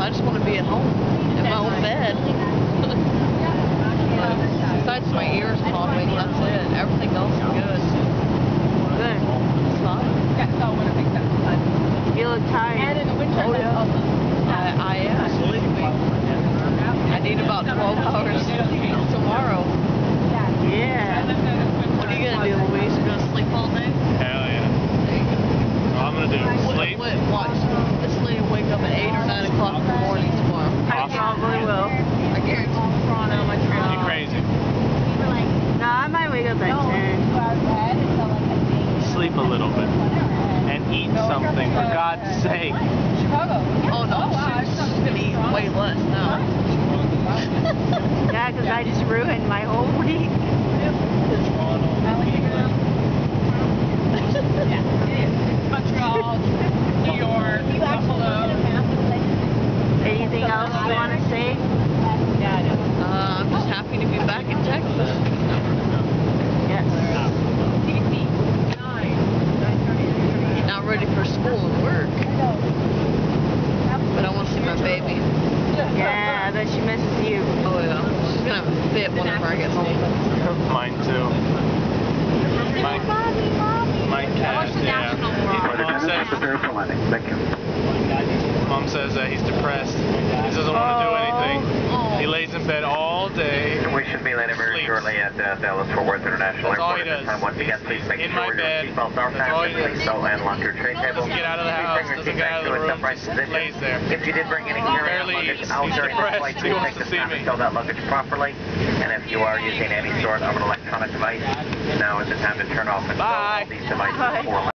I just want to be at home in my own bed. Besides my ears popping, that's it. Everything else is good. Good. It's fine. You look tired. And in the winter, Oh, yeah. I am sleepy. I need about 12 hours tomorrow. Yeah. What are you going to do, Louise? You going to sleep all day? Hell yeah. All I'm going to do is sleep. Watch. This lady will wake up at 8 or 9 o'clock in the morning tomorrow. I probably will. I guarantee I'm crawling out of my chair. You crazy. No, I might wake up at 10. Sleep a little bit. And eat something, for God's sake. Oh, no. She's going to eat way less now. Yeah, because I just ruined my whole week. Montreal, New York, Buffalo. Anything else you want to say? I'm just happy to be back in Texas. Yes. Not ready for school and work. But I want to see my baby. Yeah, I bet she misses you. Oh, yeah. She's going to have a fit whenever I get home. Mine too. My cat, yeah. Mom says that he's depressed. He doesn't want to do anything. He lays in bed all day. We should be landing very shortly at Dallas Fort Worth International That's all Airport. he At this time, once again, please make in sure my your bed. seatbelts are That's all he fastened. does. Please don't land along your tray table. Doesn't get out of the house, Please bring your doesn't seat get back out of to the its room, upright just position. lays there. If you did bring any carry-on Barely luggage eats. out He's during this depressed. flight, He please wants take to the see time to me. stow that luggage properly. And if you are using any sort of an electronic device, now is the time to turn off and stow all Bye. these devices Bye. before